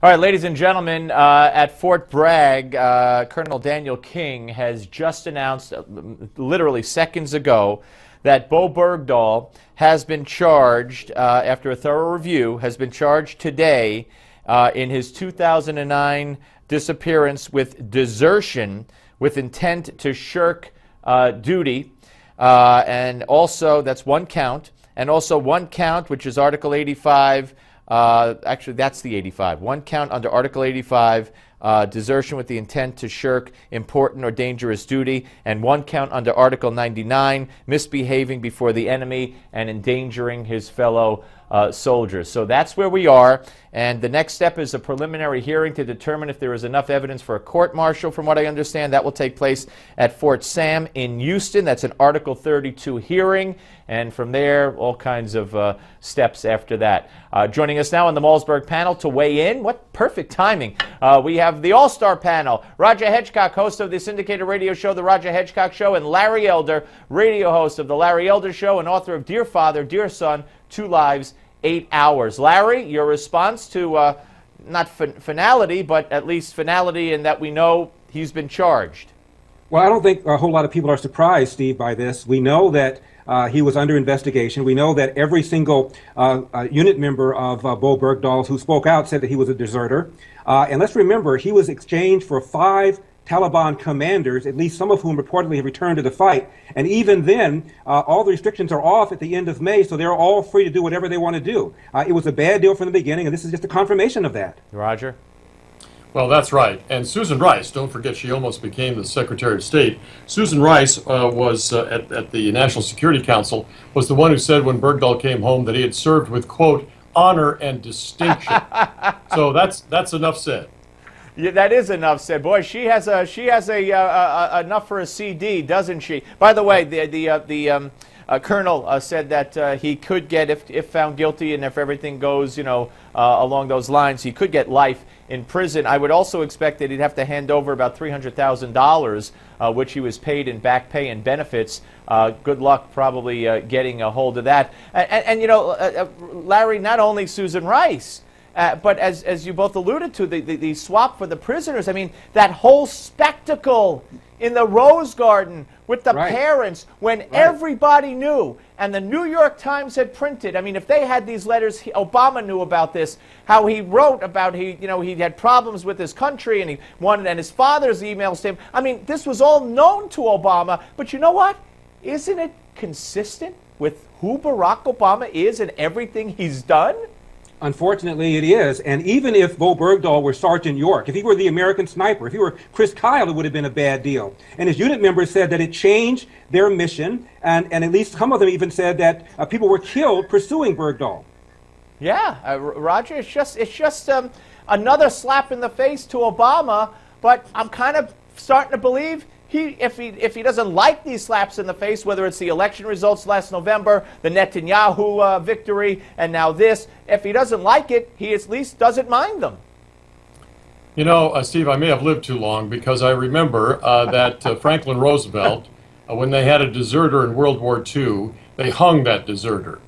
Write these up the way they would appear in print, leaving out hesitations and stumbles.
All right, ladies and gentlemen, at Fort Bragg, Colonel Daniel King has just announced, literally seconds ago, that Bo Bergdahl has been charged, after a thorough review, has been charged today in his 2009 disappearance with desertion with intent to shirk duty. And also, that's one count. And also one count, which is Article 85. Actually, that's the 85. One count under Article 85, desertion with the intent to shirk important or dangerous duty, and one count under Article 99, misbehaving before the enemy and endangering his fellow soldiers. So that's where we are, and the next step is a preliminary hearing to determine if there is enough evidence for a court-martial. From what I understand, that will take place at Fort Sam in Houston. That's an Article 32 hearing, and from there, all kinds of steps after that. Joining us now on the Malzberg panel to weigh in, what perfect timing. We have the all-star panel, Roger Hedgecock, host of the syndicated radio show, The Roger Hedgecock Show, and Larry Elder, radio host of The Larry Elder Show and author of Dear Father, Dear Son, 2 Lives, 8 Hours. Larry, your response to not finality, but at least finality in that we know he's been charged. Well, I don't think a whole lot of people are surprised, Steve, by this. We know that he was under investigation. We know that every single unit member of Bo Bergdahl who spoke out said that he was a deserter. And let's remember, he was exchanged for 5 Taliban commanders, at least some of whom reportedly have returned to the fight. And even then, all the restrictions are off at the end of May, so they're all free to do whatever they want to do. It was a bad deal from the beginning, and this is just a confirmation of that. Roger? Well, that's right. And Susan Rice, don't forget, she almost became the Secretary of State. Susan Rice was at the National Security Council, was the one who said when Bergdahl came home that he had served with, quote, honor and distinction. So that's enough said. Yeah, that is enough said. Boy, she has enough for a CD, doesn't she? By the way, the Colonel said that he could get, if found guilty and if everything goes, along those lines, he could get life in prison. I would also expect that he'd have to hand over about $300,000, which he was paid in back pay and benefits. Good luck probably getting a hold of that. And Larry, not only Susan Rice, but as you both alluded to, the swap for the prisoners, I mean, that whole spectacle in the Rose Garden with the parents when everybody knew, and the New York Times had printed, I mean, if they had these letters, Obama knew about this, how he wrote about he had problems with his country and he wanted, and his father's emails to him. I mean, this was all known to Obama, but you know what? Isn't it consistent with who Barack Obama is and everything he's done? Unfortunately, it is. And even if Bo Bergdahl were Sergeant York, if he were the American sniper, if he were Chris Kyle, it would have been a bad deal. And his unit members said that it changed their mission, and at least some of them even said that people were killed pursuing Bergdahl. Yeah, Roger, it's just another slap in the face to Obama, but I'm kind of starting to believe if he doesn't like these slaps in the face, whether it's the election results last November, the Netanyahu victory, and now this, if he doesn't like it, he at least doesn't mind them. You know, Steve, I may have lived too long because I remember that Franklin Roosevelt, when they had a deserter in World War II, they hung that deserter.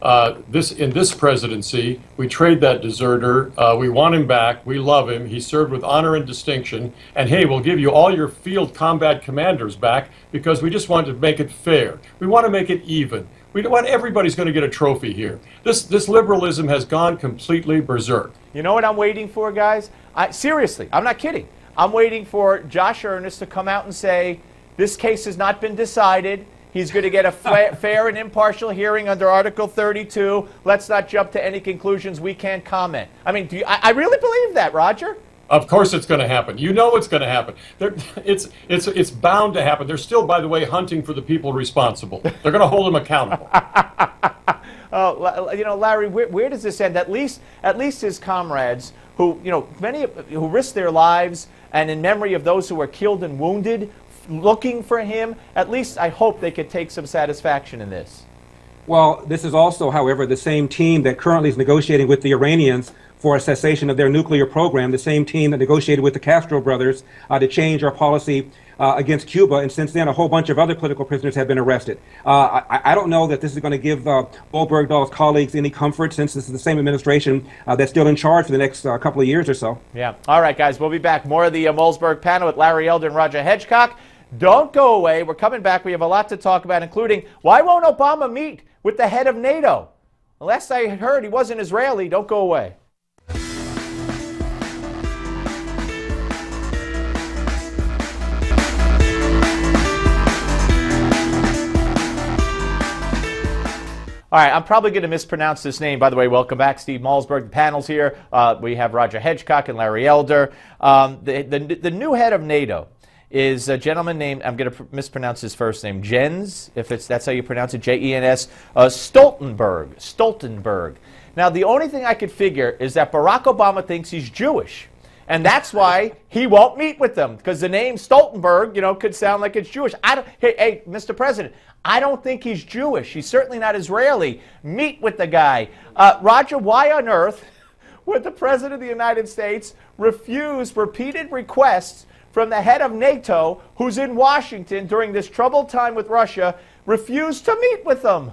In this presidency, we trade that deserter. We want him back. We love him. He served with honor and distinction. And hey, we'll give you all your field combat commanders back because we just want to make it fair. We want to make it even. We don't want everybody's going to get a trophy here. This liberalism has gone completely berserk. You know what I'm waiting for, guys? Seriously, I'm not kidding. I'm waiting for Josh Earnest to come out and say, this case has not been decided. He's going to get a fair and impartial hearing under Article 32. Let's not jump to any conclusions. We can't comment. I mean, I really believe that, Roger. Of course it's going to happen. You know it's going to happen. It's bound to happen. They're still, by the way, hunting for the people responsible. They're going to hold them accountable. Oh, Larry, where does this end? At least his comrades, who, many who risked their lives, and in memory of those who were killed and wounded, looking for him, at least I hope they could take some satisfaction in this. Well, this is also, however, the same team that currently is negotiating with the Iranians for a cessation of their nuclear program, the same team that negotiated with the Castro brothers to change our policy against Cuba, and since then a whole bunch of other political prisoners have been arrested. I don't know that this is going to give Bo Bergdahl's colleagues any comfort, since this is the same administration that's still in charge for the next couple of years or so. Yeah. All right, guys, we'll be back. More of the Malzberg panel with Larry Elder and Roger Hedgecock. Don't go away. We're coming back. We have a lot to talk about, including why won't Obama meet with the head of NATO? Last I heard, he wasn't Israeli. Don't go away. All right, I'm probably going to mispronounce this name. By the way, welcome back, Steve Malzberg. The panel's here. We have Roger Hedgecock and Larry Elder. The new head of NATO is a gentleman named, I'm going to mispronounce his first name, Jens, if that's how you pronounce it, J-E-N-S, Stoltenberg. Stoltenberg. Now, the only thing I could figure is that Barack Obama thinks he's Jewish. And that's why he won't meet with them, because the name Stoltenberg, you know, could sound like it's Jewish. Hey, Mr. President, I don't think he's Jewish. He's certainly not Israeli. Meet with the guy. Roger, why on earth would the President of the United States refuse repeated requests from the head of NATO, who's in Washington during this troubled time with Russia, refuse to meet with them?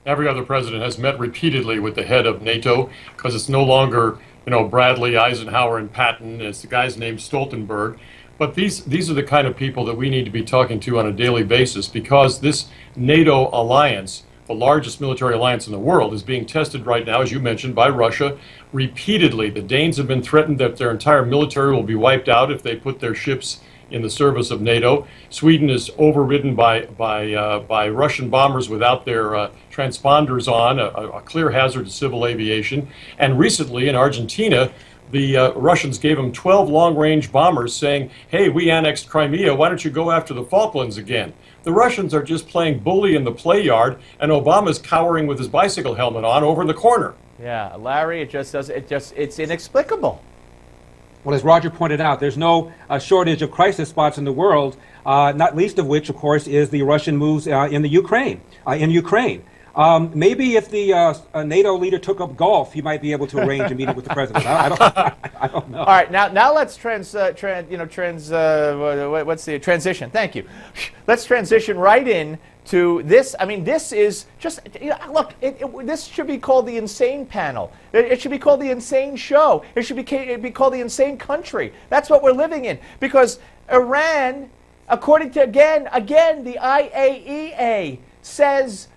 Every other president has met repeatedly with the head of NATO, because it's no longer, you know, Bradley, Eisenhower, and Patton. It's the guy's named Stoltenberg. But these are the kind of people that we need to be talking to on a daily basis, because this NATO alliance, the largest military alliance in the world, is being tested right now, as you mentioned, by Russia repeatedly. The Danes have been threatened that their entire military will be wiped out if they put their ships in the service of NATO. Sweden is overridden by Russian bombers without their transponders on, a clear hazard to civil aviation. And recently in Argentina, the Russians gave them 12 long-range bombers saying, hey, we annexed Crimea, why don't you go after the Falklands again? The Russians are just playing bully in the play yard, and Obama's cowering with his bicycle helmet on over in the corner. Yeah, Larry, it's inexplicable. Well, as Roger pointed out, there's no shortage of crisis spots in the world, not least of which, of course, is the Russian moves in the Ukraine. Maybe if the NATO leader took up golf, he might be able to arrange a meeting with the president. I don't know. All right, now let's transition. Thank you. Let's transition right in to this. I mean, this is just, look, this should be called the insane panel. It should be called the insane show. It should be called the insane country. That's what we're living in, because Iran, according to again the IAEA says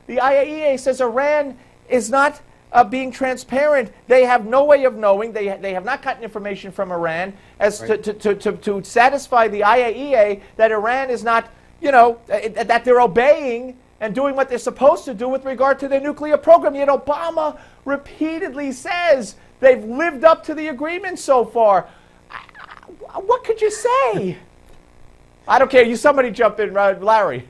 Iran is not being transparent. They have no way of knowing. They have not gotten information from Iran as to satisfy the IAEA that Iran is not, that they're obeying and doing what they're supposed to do with regard to their nuclear program. Yet Obama repeatedly says they've lived up to the agreement so far. What could you say? I don't care. You somebody jump in, Larry.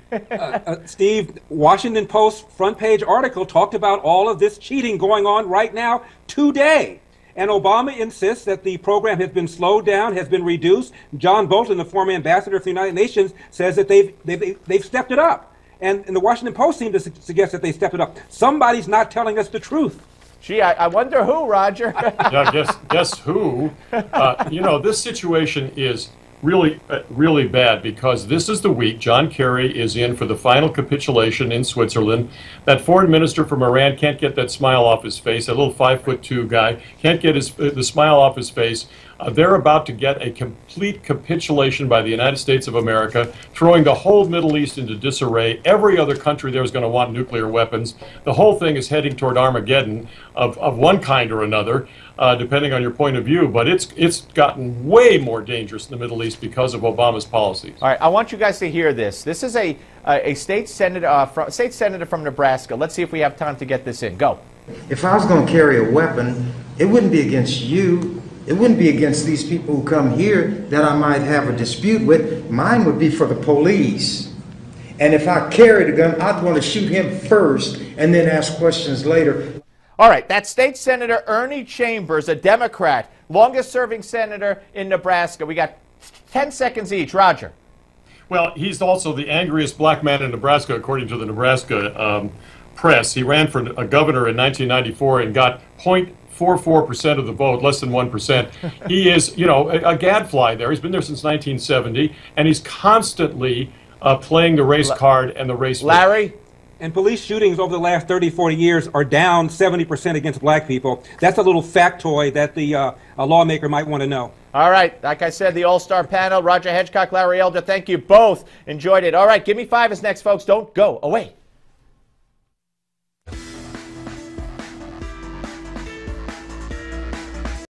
Steve, Washington Post front page article talked about all of this cheating going on right now today. And Obama insists that the program has been slowed down, has been reduced. John Bolton, the former ambassador for the United Nations, says that they've stepped it up. And the Washington Post seemed to suggest that they stepped it up. Somebody's not telling us the truth. Gee, I wonder who, Roger. Yeah, guess who? This situation is really bad, because this is the week John Kerry is in for the final capitulation in Switzerland. That foreign minister from Iran can't get that smile off his face. That little 5'2" guy can't get the smile off his face. They're about to get a complete capitulation by the United States of America, throwing the whole Middle East into disarray. Every other country there is going to want nuclear weapons. The whole thing is heading toward Armageddon of one kind or another, depending on your point of view. But it's gotten way more dangerous in the Middle East because of Obama's policies. All right, I want you guys to hear this. This is a state senator from Nebraska. Let's see if we have time to get this in. Go. If I was going to carry a weapon, it wouldn't be against you. It wouldn't be against these people who come here that I might have a dispute with. Mine would be for the police. And if I carried a gun, I'd want to shoot him first and then ask questions later. All right, that's State Senator Ernie Chambers, a Democrat, longest-serving senator in Nebraska. We got 10 seconds each. Roger. Well, he's also the angriest black man in Nebraska, according to the Nebraska press. He ran for a governor in 1994 and got 4% of the vote, less than 1%. He is, you know, a gadfly there. He's been there since 1970, and he's constantly playing the race card and the race. Larry? And police shootings over the last 30, 40 years are down 70% against black people. That's a little factoid that the a lawmaker might want to know. All right. Like I said, the all-star panel, Roger Hedgecock, Larry Elder, thank you both. Enjoyed it. All right, Give Me Five is next, folks. Don't go away.